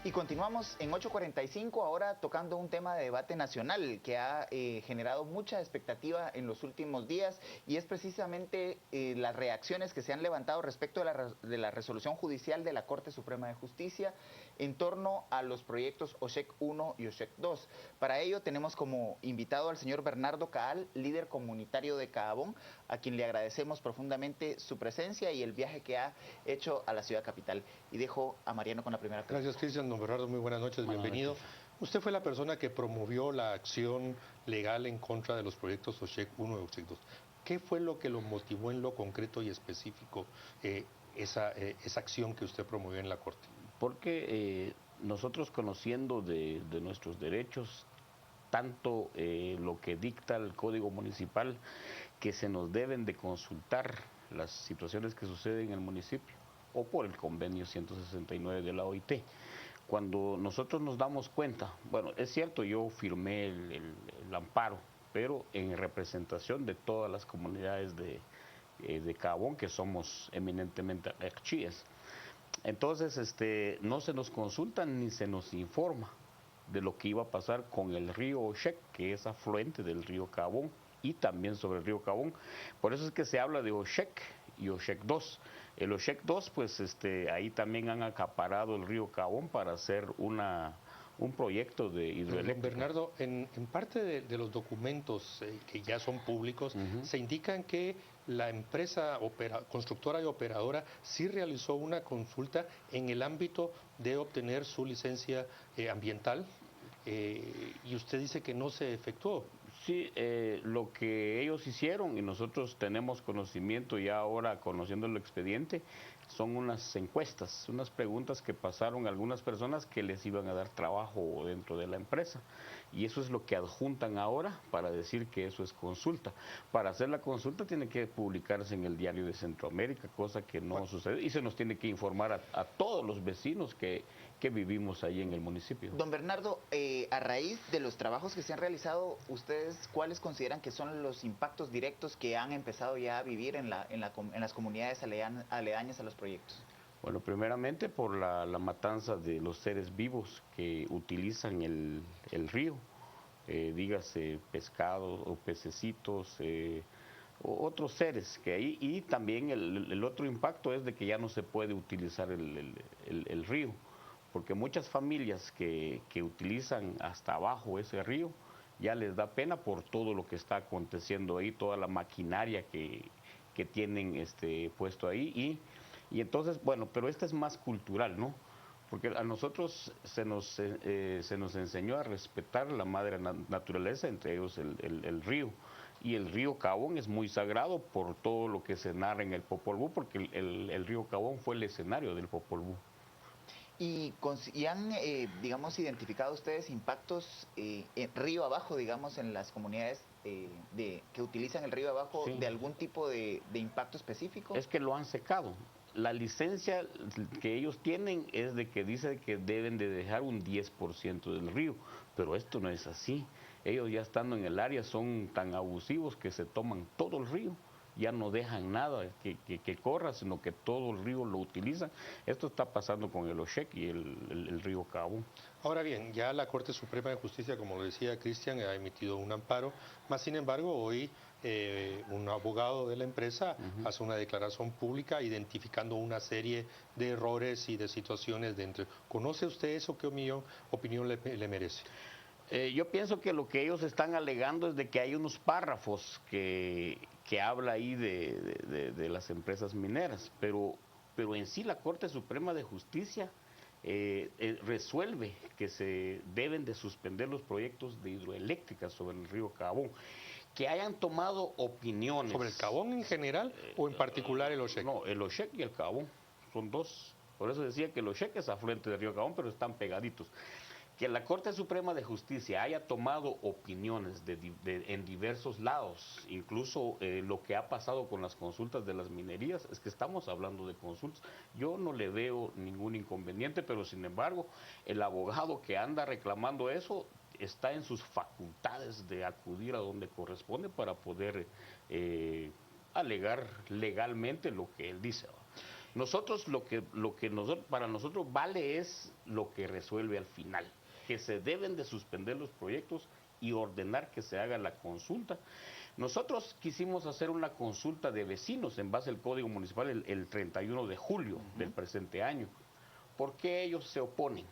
Y continuamos en 8:45, ahora tocando un tema de debate nacional que ha generado mucha expectativa en los últimos días, y es precisamente las reacciones que se han levantado respecto de la resolución judicial de la Corte Suprema de Justicia en torno a los proyectos OSHEC 1 y OSHEC 2. Para ello tenemos como invitado al señor Bernardo Caal, líder comunitario de Caabón, a quien le agradecemos profundamente su presencia y el viaje que ha hecho a la ciudad capital. Y dejo a Mariano con la primera pregunta. Gracias, Cristian. Don Bernardo, muy buenas noches, bienvenido. Usted fue la persona que promovió la acción legal en contra de los proyectos OSHEC 1 y OSHEC 2. ¿Qué fue lo que lo motivó en lo concreto y específico esa acción que usted promovió en la Corte? Porque nosotros, conociendo de nuestros derechos, tanto lo que dicta el Código Municipal, que se nos deben de consultar las situaciones que suceden en el municipio, o por el convenio 169 de la OIT. Cuando nosotros nos damos cuenta, bueno, es cierto, yo firmé el amparo, pero en representación de todas las comunidades de Caabón, que somos eminentemente achíes. Entonces, no se nos consulta ni se nos informa de lo que iba a pasar con el río OSHEC, que es afluente del río Caabón, y también sobre el río Caabón. Por eso es que se habla de OSHEC y OSHEC 2. El OSHEC 2, pues ahí también han acaparado el río Caabón para hacer un proyecto de hidroeléctrica. Bernardo, en parte de los documentos que ya son públicos, se indican que la empresa constructora y operadora sí realizó una consulta en el ámbito de obtener su licencia ambiental, y usted dice que no se efectuó. Sí, lo que ellos hicieron, y nosotros tenemos conocimiento ya ahora, conociendo el expediente, son unas encuestas, unas preguntas que pasaron a algunas personas que les iban a dar trabajo dentro de la empresa. Y eso es lo que adjuntan ahora para decir que eso es consulta. Para hacer la consulta tiene que publicarse en el Diario de Centroamérica, cosa que no sucede, y se nos tiene que informar a todos los vecinos que vivimos ahí en el municipio. Don Bernardo, a raíz de los trabajos que se han realizado, ¿ustedes cuáles consideran que son los impactos directos que han empezado ya a vivir en las comunidades aledañas a los proyectos? Bueno, primeramente por la matanza de los seres vivos que utilizan el río, dígase pescados o pececitos, otros seres que hay, y también el otro impacto es de que ya no se puede utilizar el río, porque muchas familias que utilizan hasta abajo ese río ya les da pena por todo lo que está aconteciendo ahí, toda la maquinaria que tienen puesto ahí, y entonces, bueno, pero es más cultural, ¿no? Porque a nosotros se nos enseñó a respetar la madre naturaleza, entre ellos el río. Y el río Caabón es muy sagrado por todo lo que se narra en el Popol Vuh, porque el río Caabón fue el escenario del Popol Vuh. ¿Y han, digamos, identificado ustedes impactos río abajo, digamos, en las comunidades que utilizan el río abajo, sí, de algún tipo de impacto específico? Es que lo han secado. La licencia que ellos tienen es de que dice que deben de dejar un 10% del río, pero esto no es así. Ellos ya estando en el área son tan abusivos que se toman todo el río, ya no dejan nada que corra, sino que todo el río lo utilizan. Esto está pasando con el OSHEC y el río Caabón. Ahora bien, ya la Corte Suprema de Justicia, como lo decía Cristian, ha emitido un amparo, más sin embargo hoy un abogado de la empresa hace una declaración pública identificando una serie de errores y de situaciones dentro. ¿Conoce usted eso? ¿Qué opinión le merece? Yo pienso que lo que ellos están alegando es de que hay unos párrafos que habla ahí de las empresas mineras, pero en sí la Corte Suprema de Justicia resuelve que se deben de suspender los proyectos de hidroeléctricas sobre el río Caabón. Que hayan tomado opiniones. ¿Sobre el Caabón en general o en particular el OSHEC? No, el OSHEC y el Caabón son dos. Por eso decía que el OSHEC es afluente del río Caabón, pero están pegaditos. Que la Corte Suprema de Justicia haya tomado opiniones en diversos lados, incluso lo que ha pasado con las consultas de las minerías, es que estamos hablando de consultas. Yo no le veo ningún inconveniente, pero sin embargo, el abogado que anda reclamando eso está en sus facultades de acudir a donde corresponde para poder alegar legalmente lo que él dice. Nosotros para nosotros vale es lo que resuelve al final, que se deben de suspender los proyectos y ordenar que se haga la consulta. Nosotros quisimos hacer una consulta de vecinos en base al Código Municipal el 31 de julio del presente año. ¿Por qué ellos se oponen?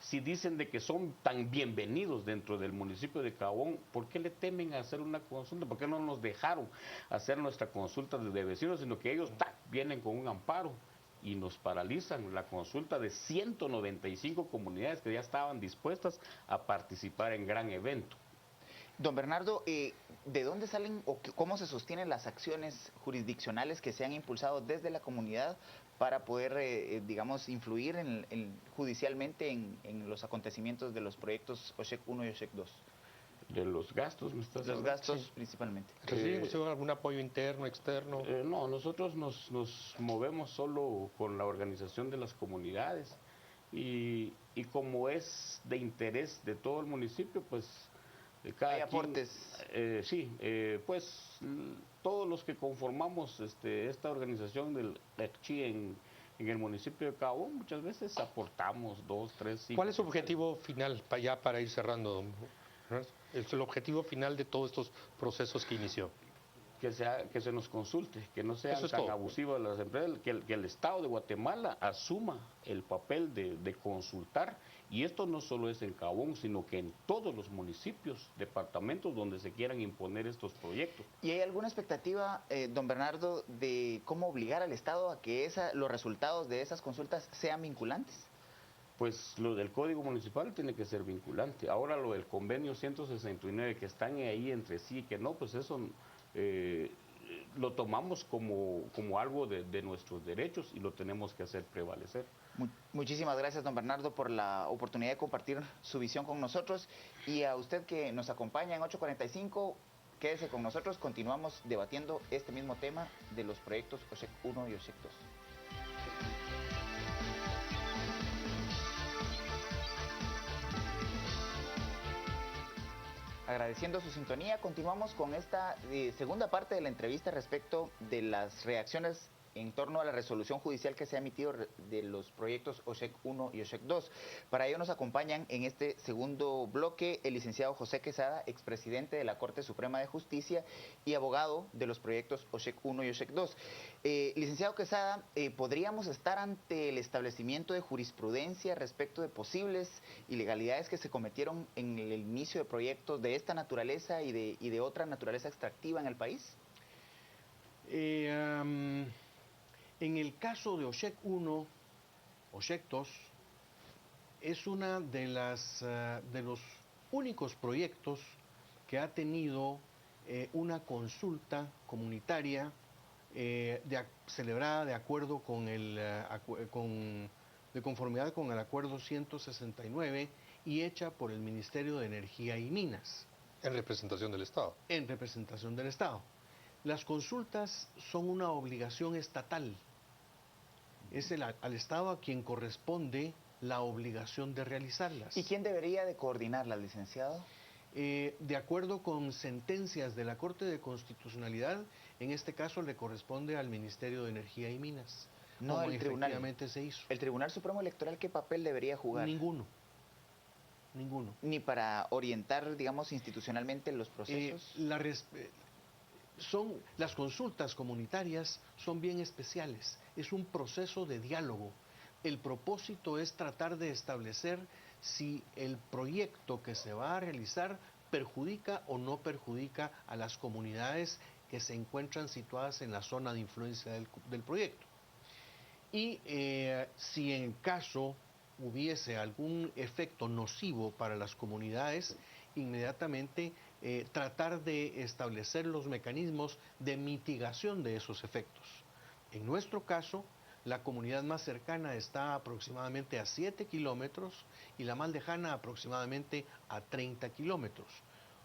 Si dicen de que son tan bienvenidos dentro del municipio de Cabón, ¿por qué le temen a hacer una consulta? ¿Por qué no nos dejaron hacer nuestra consulta de vecinos, sino que ellos vienen con un amparo y nos paralizan la consulta de 195 comunidades que ya estaban dispuestas a participar en gran evento? Don Bernardo, ¿de dónde salen o cómo se sostienen las acciones jurisdiccionales que se han impulsado desde la comunidad para poder, digamos, influir judicialmente en los acontecimientos de los proyectos OSHEC 1 y OSHEC 2? De los gastos, ¿me estás Los hablando? gastos Sí. principalmente. ¿Reciben usted algún apoyo interno, externo? No, nosotros nos movemos solo con la organización de las comunidades y como es de interés de todo el municipio, pues cada ¿Hay aportes? Sí, pues todos los que conformamos esta organización del ECCHI en el municipio de Cabo, muchas veces aportamos 2, 3, 5. ¿Cuál es su objetivo final, para ir cerrando, don Bernardo? Es el objetivo final de todos estos procesos que inició. Que se nos consulte, que no sean Eso es tan todo. abusivas las empresas, que el Estado de Guatemala asuma el papel de consultar, y esto no solo es en Cabón, sino que en todos los municipios, departamentos donde se quieran imponer estos proyectos. ¿Y hay alguna expectativa, don Bernardo, de cómo obligar al Estado a que los resultados de esas consultas sean vinculantes? Pues lo del Código Municipal tiene que ser vinculante. Ahora lo del Convenio 169, que están ahí entre sí y que no, pues eso lo tomamos como algo de nuestros derechos y lo tenemos que hacer prevalecer. Muchísimas gracias, don Bernardo, por la oportunidad de compartir su visión con nosotros. Y a usted que nos acompaña en 8:45, quédese con nosotros. Continuamos debatiendo este mismo tema de los proyectos OSHEC 1 y OSHEC 2. Agradeciendo su sintonía, continuamos con esta segunda parte de la entrevista respecto de las reacciones en torno a la resolución judicial que se ha emitido de los proyectos OSHEC 1 y OSHEC 2. Para ello nos acompañan en este segundo bloque el licenciado José Quesada, expresidente de la Corte Suprema de Justicia y abogado de los proyectos OSHEC 1 y OSHEC 2. Licenciado Quesada, ¿podríamos estar ante el establecimiento de jurisprudencia respecto de posibles ilegalidades que se cometieron en el inicio de proyectos de esta naturaleza y de otra naturaleza extractiva en el país? En el caso de OSHEC 1, OSHEC 2, es una de los únicos proyectos que ha tenido una consulta comunitaria celebrada de acuerdo con de conformidad con el Acuerdo 169 y hecha por el Ministerio de Energía y Minas. En representación del Estado. En representación del Estado. Las consultas son una obligación estatal. Es al Estado a quien corresponde la obligación de realizarlas. ¿Y quién debería de coordinarlas, licenciado? De acuerdo con sentencias de la Corte de Constitucionalidad, en este caso le corresponde al Ministerio de Energía y Minas. No, el tribunal. Efectivamente se hizo. ¿El Tribunal Supremo Electoral qué papel debería jugar? Ninguno. Ni para orientar, digamos, institucionalmente los procesos. Las consultas comunitarias son bien especiales, es un proceso de diálogo. El propósito es tratar de establecer si el proyecto que se va a realizar perjudica o no perjudica a las comunidades que se encuentran situadas en la zona de influencia del proyecto. Y si en caso hubiese algún efecto nocivo para las comunidades, inmediatamente tratar de establecer los mecanismos de mitigación de esos efectos. En nuestro caso, la comunidad más cercana está aproximadamente a 7 kilómetros y la más lejana aproximadamente a 30 kilómetros.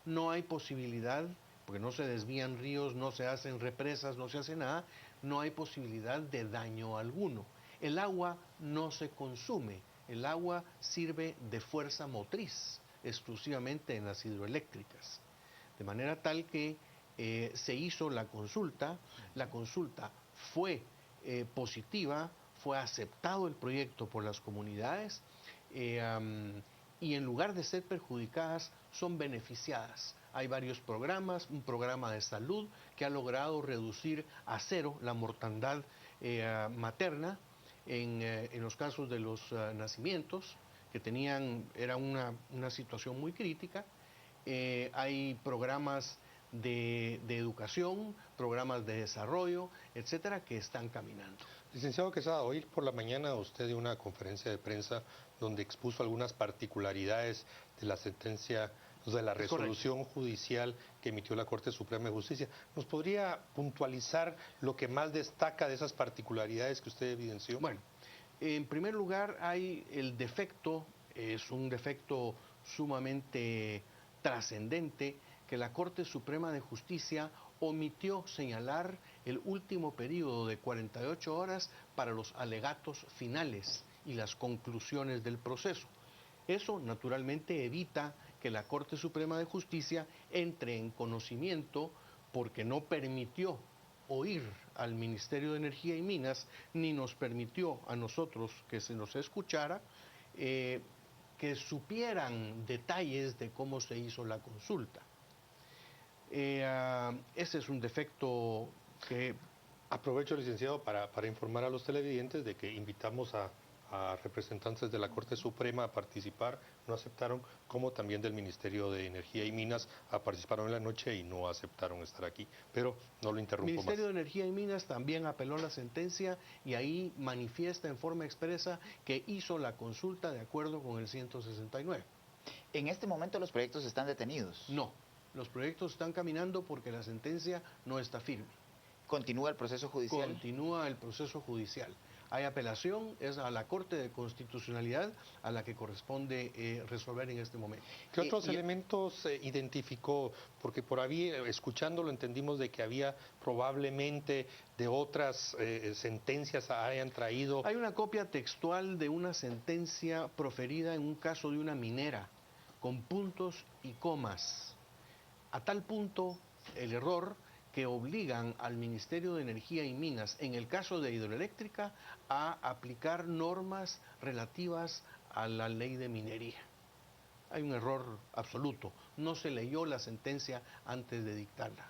No hay posibilidad, porque no se desvían ríos, no se hacen represas, no se hace nada, no hay posibilidad de daño alguno. El agua no se consume, el agua sirve de fuerza motriz exclusivamente en las hidroeléctricas. De manera tal que se hizo la consulta fue positiva, fue aceptado el proyecto por las comunidades y en lugar de ser perjudicadas, son beneficiadas. Hay varios programas, un programa de salud que ha logrado reducir a cero la mortandad materna en los casos de los nacimientos, que era una situación muy crítica. Hay programas de educación, programas de desarrollo, etcétera, que están caminando. Licenciado Quesada, hoy por la mañana usted dio una conferencia de prensa donde expuso algunas particularidades de la sentencia, de la resolución judicial que emitió la Corte Suprema de Justicia. ¿Nos podría puntualizar lo que más destaca de esas particularidades que usted evidenció? Bueno, en primer lugar hay el defecto, es un defecto sumamente trascendente, que la Corte Suprema de Justicia omitió señalar el último periodo de 48 horas para los alegatos finales y las conclusiones del proceso. Eso naturalmente evita que la Corte Suprema de Justicia entre en conocimiento, porque no permitió oír al Ministerio de Energía y Minas, ni nos permitió a nosotros que se nos escuchara, que supieran detalles de cómo se hizo la consulta. Ese es un defecto que... Aprovecho, licenciado, para informar a los televidentes de que invitamos a representantes de la Corte Suprema a participar, no aceptaron, como también del Ministerio de Energía y Minas, participaron en la noche y no aceptaron estar aquí, pero no lo interrumpo El Ministerio más. de Energía y Minas también apeló la sentencia y ahí manifiesta en forma expresa que hizo la consulta de acuerdo con el 169. ¿En este momento los proyectos están detenidos? No, los proyectos están caminando porque la sentencia no está firme. ¿Continúa el proceso judicial? Continúa el proceso judicial. Hay apelación, es a la Corte de Constitucionalidad a la que corresponde resolver en este momento. ¿Qué otros elementos identificó? Porque por ahí, escuchándolo, entendimos de que había probablemente de otras sentencias hayan traído... Hay una copia textual de una sentencia proferida en un caso de una minera, con puntos y comas. A tal punto el error que obligan al Ministerio de Energía y Minas, en el caso de hidroeléctrica, a aplicar normas relativas a la ley de minería. Hay un error absoluto. No se leyó la sentencia antes de dictarla.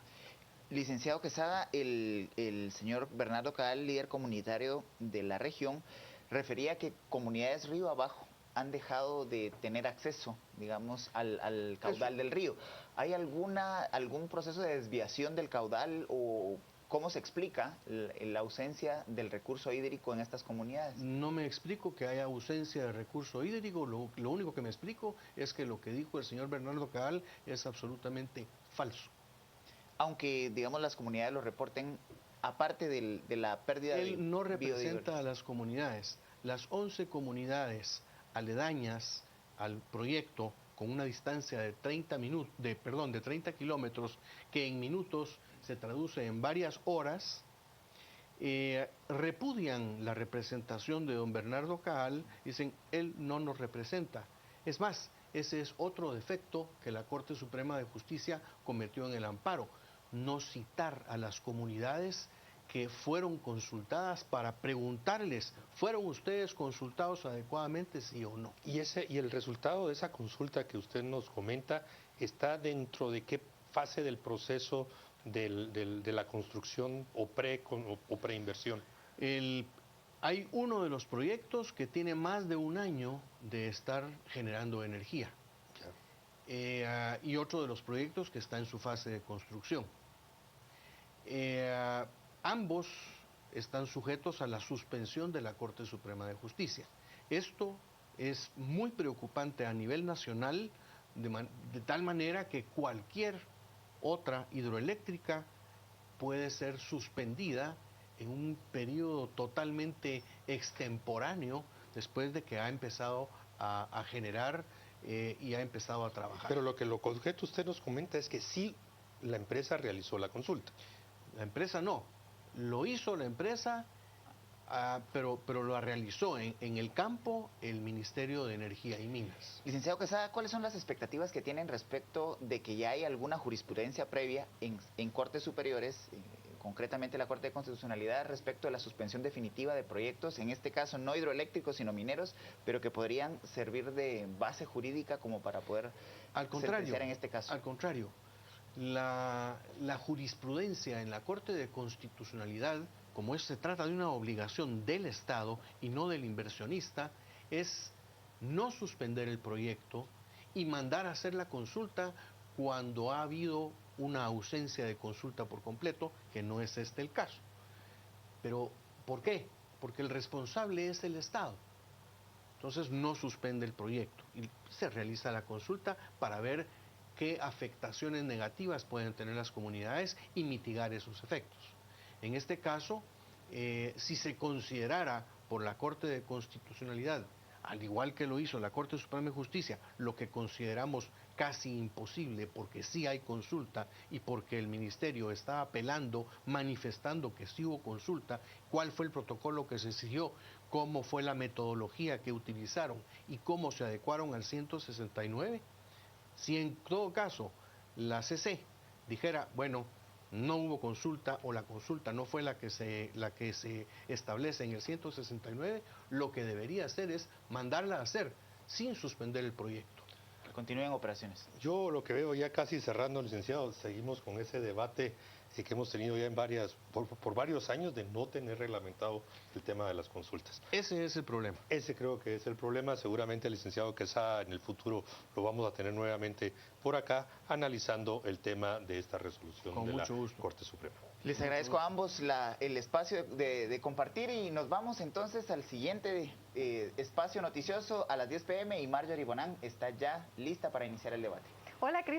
Licenciado Quesada, el señor Bernardo Cabal, líder comunitario de la región, refería que comunidades río abajo han dejado de tener acceso, digamos, al caudal del río. ¿Hay algún proceso de desviación del caudal o cómo se explica la ausencia del recurso hídrico en estas comunidades? No me explico que haya ausencia de recurso hídrico, lo único que me explico es que lo que dijo el señor Bernardo Cabal es absolutamente falso. Aunque, digamos, las comunidades lo reporten, aparte de la pérdida de Él no representa a las comunidades. Las 11 comunidades aledañas al proyecto, con una distancia de 30 kilómetros, que en minutos se traduce en varias horas, repudian la representación de don Bernardo Cabal, dicen, él no nos representa. Es más, ese es otro defecto que la Corte Suprema de Justicia cometió en el amparo, no citar a las comunidades que fueron consultadas para preguntarles, ¿fueron ustedes consultados adecuadamente, sí o no? Y el resultado de esa consulta que usted nos comenta, ¿está dentro de qué fase del proceso de la construcción o preinversión? Hay uno de los proyectos que tiene más de un año de estar generando energía. Y otro de los proyectos que está en su fase de construcción. Ambos están sujetos a la suspensión de la Corte Suprema de Justicia. Esto es muy preocupante a nivel nacional, de tal manera que cualquier otra hidroeléctrica puede ser suspendida en un periodo totalmente extemporáneo después de que ha empezado a generar y ha empezado a trabajar. Pero lo que usted nos comenta es que sí la empresa realizó la consulta. La empresa no. Lo hizo la empresa, pero lo realizó en el campo el Ministerio de Energía y Minas. Licenciado Quesada, ¿cuáles son las expectativas que tienen respecto de que ya hay alguna jurisprudencia previa en cortes superiores, concretamente la Corte de Constitucionalidad, respecto a la suspensión definitiva de proyectos, en este caso no hidroeléctricos, sino mineros, pero que podrían servir de base jurídica como para poder sentenciar en este caso? Al contrario, la jurisprudencia en la Corte de Constitucionalidad, como se trata de una obligación del Estado y no del inversionista, es no suspender el proyecto y mandar a hacer la consulta cuando ha habido una ausencia de consulta por completo, que no es este el caso. Pero, ¿por qué? Porque el responsable es el Estado. Entonces no suspende el proyecto y se realiza la consulta para ver qué afectaciones negativas pueden tener las comunidades y mitigar esos efectos. En este caso, si se considerara por la Corte de Constitucionalidad, al igual que lo hizo la Corte Suprema de Justicia, lo que consideramos casi imposible porque sí hay consulta y porque el Ministerio está apelando, manifestando que sí hubo consulta, cuál fue el protocolo que se siguió, cómo fue la metodología que utilizaron y cómo se adecuaron al 169. Si en todo caso la CC dijera, bueno, no hubo consulta o la consulta no fue la que se establece en el 169, lo que debería hacer es mandarla a hacer sin suspender el proyecto. Continúen operaciones. Yo lo que veo ya casi cerrando, licenciado, seguimos con ese debate que hemos tenido ya por varios años de no tener reglamentado el tema de las consultas. Ese es el problema. Ese creo que es el problema. Seguramente el licenciado Quesada en el futuro lo vamos a tener nuevamente por acá analizando el tema de esta resolución de la Corte Suprema. Les agradezco a ambos el espacio de compartir y nos vamos entonces al siguiente espacio noticioso a las 10 p.m. y Marjorie Bonán está ya lista para iniciar el debate. Hola, Cris.